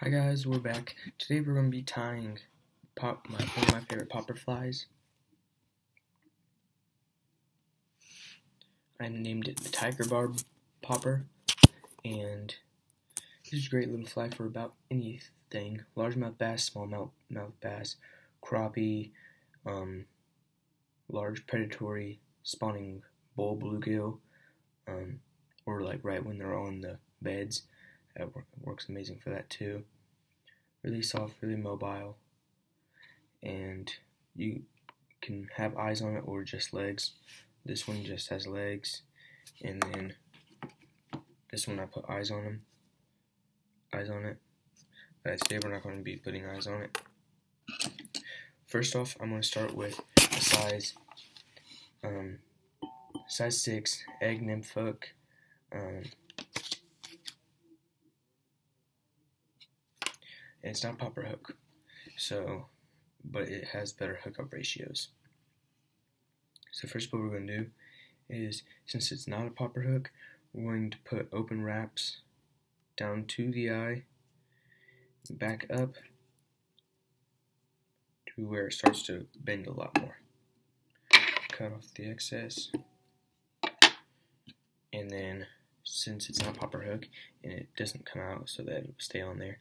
Hi guys, we're back. Today we're going to be tying one of my favorite popper flies. I named it the tiger barb popper, and this is a great little fly for about anything. Largemouth bass, smallmouth bass, crappie, large predatory spawning bull bluegill, or like right when they're on the beds. That works amazing for that too. Really soft, really mobile, and you can have eyes on it or just legs. This one just has legs, and then this one I put eyes on it. But today we're not going to be putting eyes on it. First off, I'm going to start with a size 6 egg nymph hook. And it's not a popper hook, but it has better hookup ratios. So first what we're going to do is, since it's not a popper hook, we're going to put open wraps down to the eye, back up to where it starts to bend a lot more. Cut off the excess, and then since it's not a popper hook and it doesn't come out so that it will stay on there,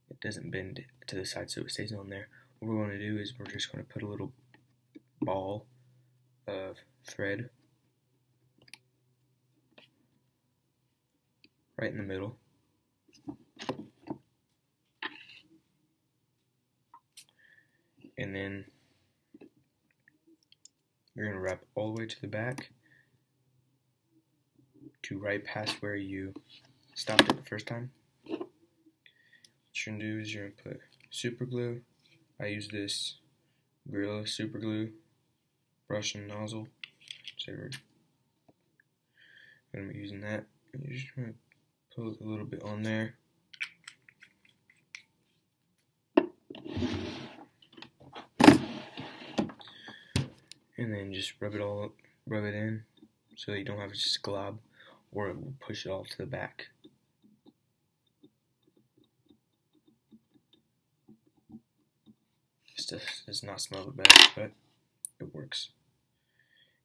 it doesn't bend to the side so it stays on there. What we're going to do is we're just going to put a little ball of thread right in the middle, and then you're going to wrap all the way to the back to right past where you stopped it the first time. What you're going to do is you're going to put super glue. I use this Gorilla super glue brush and nozzle, so we're going to be using that. And you're just going to put a little bit on there. And then just rub it in so that you don't have it just glob, or it will push it all to the back. This stuff does not smell the best, but it works.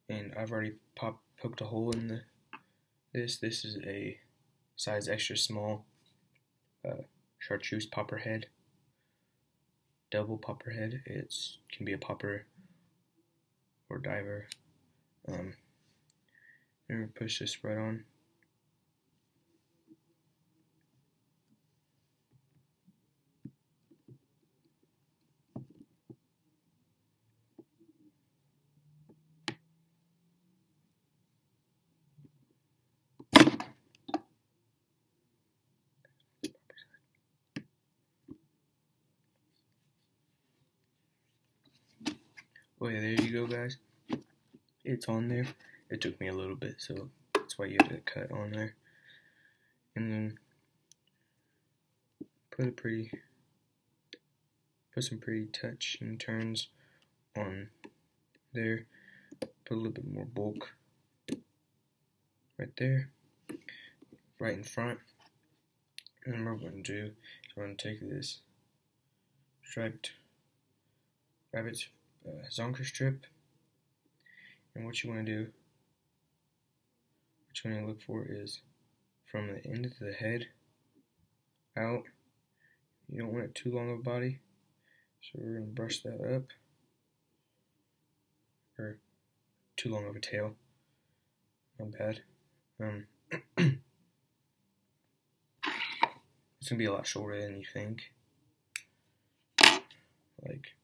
And I've already poked a hole in this. This is a size extra small chartreuse popper head, double popper head. It can be a popper or diver. And we push this right on. Oh yeah, there you go guys. It's on there. It took me a little bit, so that's why you have to cut on there. And then put some pretty touch and turns on there. Put a little bit more bulk right there, right in front. And then what we're going to do is we're going to take this striped rabbit's zonker strip, and what you want to look for is from the end of the head out. You don't want it too long of a body, so we're going to brush that up, or too long of a tail, not bad. It's going to be a lot shorter than you think. Like,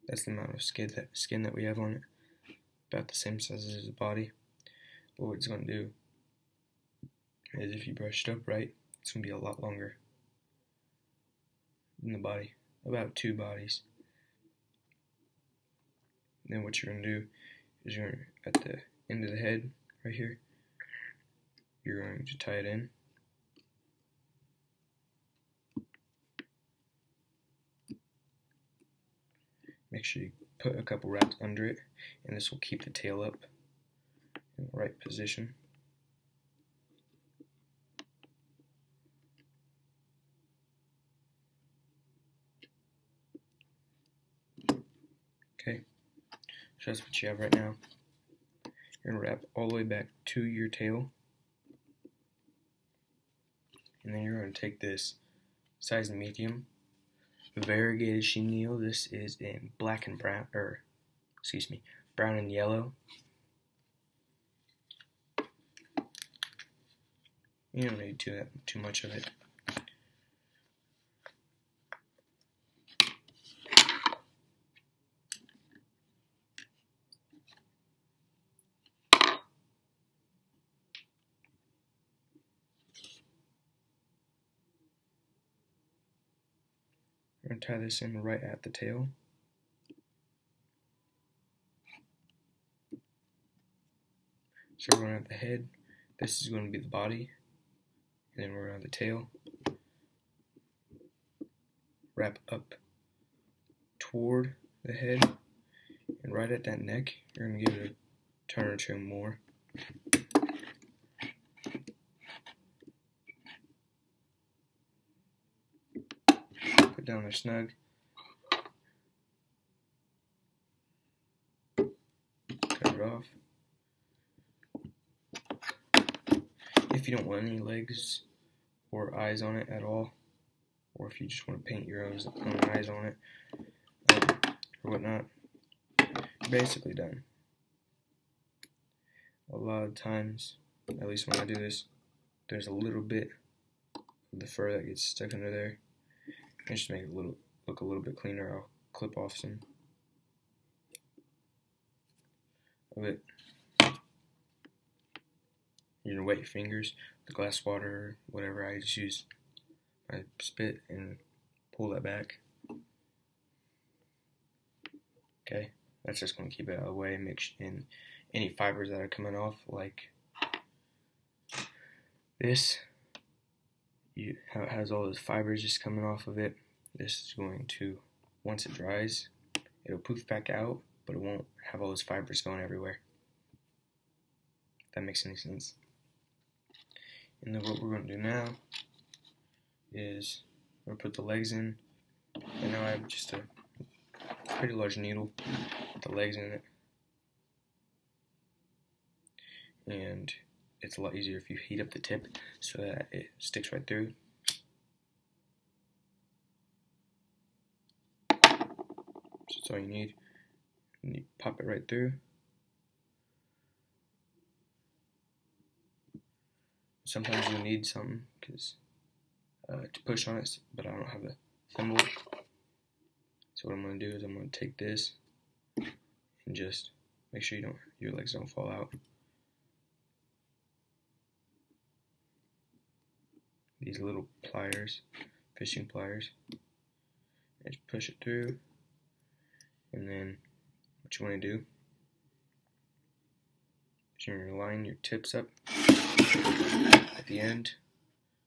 that's the amount of skin that we have on it, about the same size as the body. But what it's going to do is, if you brush it up right, it's going to be a lot longer than the body, about 2 bodies. Then what you're going to do is you're going to, at the end of the head, right here, you're going to tie it in. Make sure you put a couple wraps under it, and this will keep the tail up in the right position. So that's what you have right now. You're going to wrap all the way back to your tail. And then you're going to take this size medium variegated chenille. This is in black and brown, or excuse me, brown and yellow. You don't need too much of it. We're going to tie this in right at the tail. So we're going to have the head. This is going to be the body. And then we're going to have the tail. Wrap up toward the head. And right at that neck, you're going to give it a turn or two more. Put down there snug. Cut it off. If you don't want any legs or eyes on it at all, or if you just want to paint your own eyes on it or whatnot, you're basically done. A lot of times, at least when I do this, there's a little bit of the fur that gets stuck under there. And just to make it look a little bit cleaner, I'll clip off some of it. You're going to wet your fingers with glass water, whatever. I just use my spit and pull that back. Okay, that's just going to keep it out of the way. And any fibers that are coming off, like this, how it has all those fibers just coming off of it. This is going to, once it dries, it'll poof back out, but it won't have all those fibers going everywhere. If that makes any sense. And then what we're going to do now is we're going to put the legs in. And now I have just a pretty large needle with the legs in it. And it's a lot easier if you heat up the tip so that it sticks right through. So that's all you need. And you pop it right through. Sometimes you need something to push on it, but I don't have a thimble. So what I'm going to do is I'm going to take this and just make sure your legs don't fall out. These little pliers, fishing pliers, and just push it through. And then what you want to do is you're going to line your tips up at the end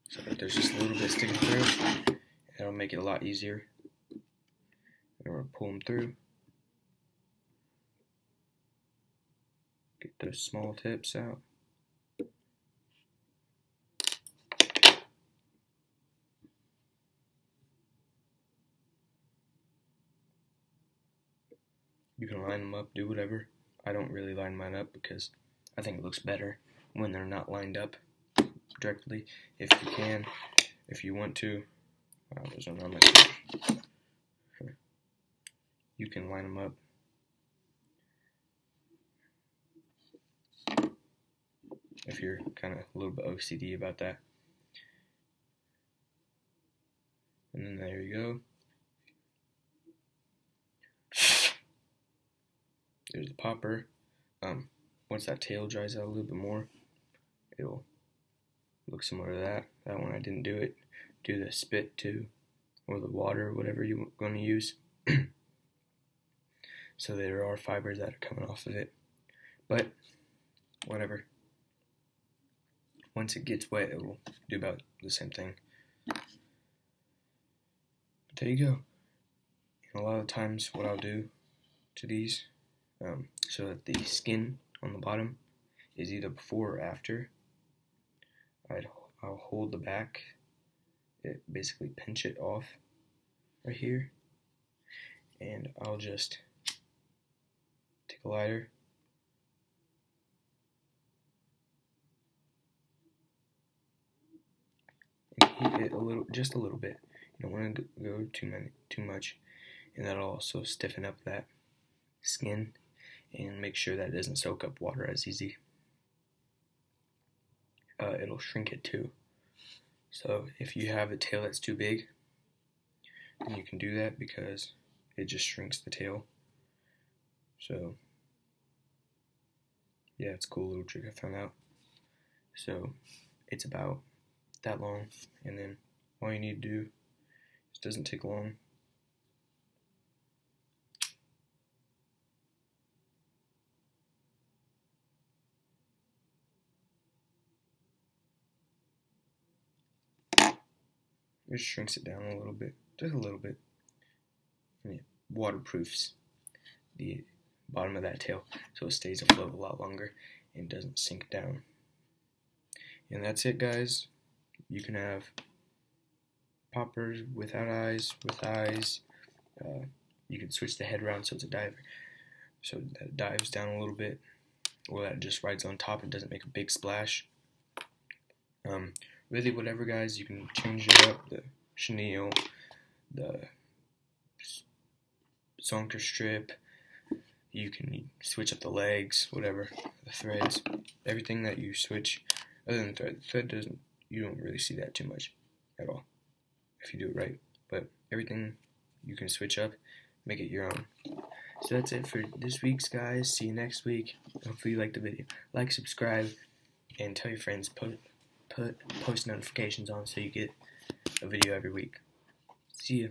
so that there's just a little bit sticking through. And it'll make it a lot easier. And we're going to pull them through. Get those small tips out. You can line them up, do whatever. I don't really line mine up because I think it looks better when they're not lined up directly. If you can, if you want to, those are not my you can line them up. If you're kind of a little bit OCD about that. And then there you go. There's the popper. Once that tail dries out a little bit more, it'll look similar to that. That one I didn't do it. Do the spit too, or the water, whatever you're going to use. So there are fibers that are coming off of it. But, whatever. Once it gets wet, it will do about the same thing. But there you go. And a lot of times what I'll do to these, so that the skin on the bottom is either before or after, I'll hold the back, basically pinch it off right here, and I'll just take take a lighter. And heat it just a little bit. You don't want to go too much, and that'll also stiffen up that skin and make sure that it doesn't soak up water as easy. It'll shrink it too. So if you have a tail that's too big, then you can do that because it just shrinks the tail. So yeah, it's a cool little trick I found out. So it's about that long, and then all you need to do, it doesn't take long. It just shrinks it down a little bit, just a little bit. And it waterproofs the bottom of that tail so it stays afloat a lot longer and doesn't sink down. And that's it, guys. You can have poppers without eyes, with eyes. You can switch the head around so it's a diver, so that it dives down a little bit, or that it just rides on top and doesn't make a big splash. Really, whatever, guys. You can change it up. The chenille, the zonker strip. You can switch up the legs, whatever, the threads, everything that you switch. Other than the thread doesn't. You don't really see that too much at all if you do it right. But everything you can switch up, make it your own. So that's it for this week's, guys. See you next week. Hopefully you liked the video. Like, subscribe, and tell your friends. Put post notifications on so you get a video every week. See ya.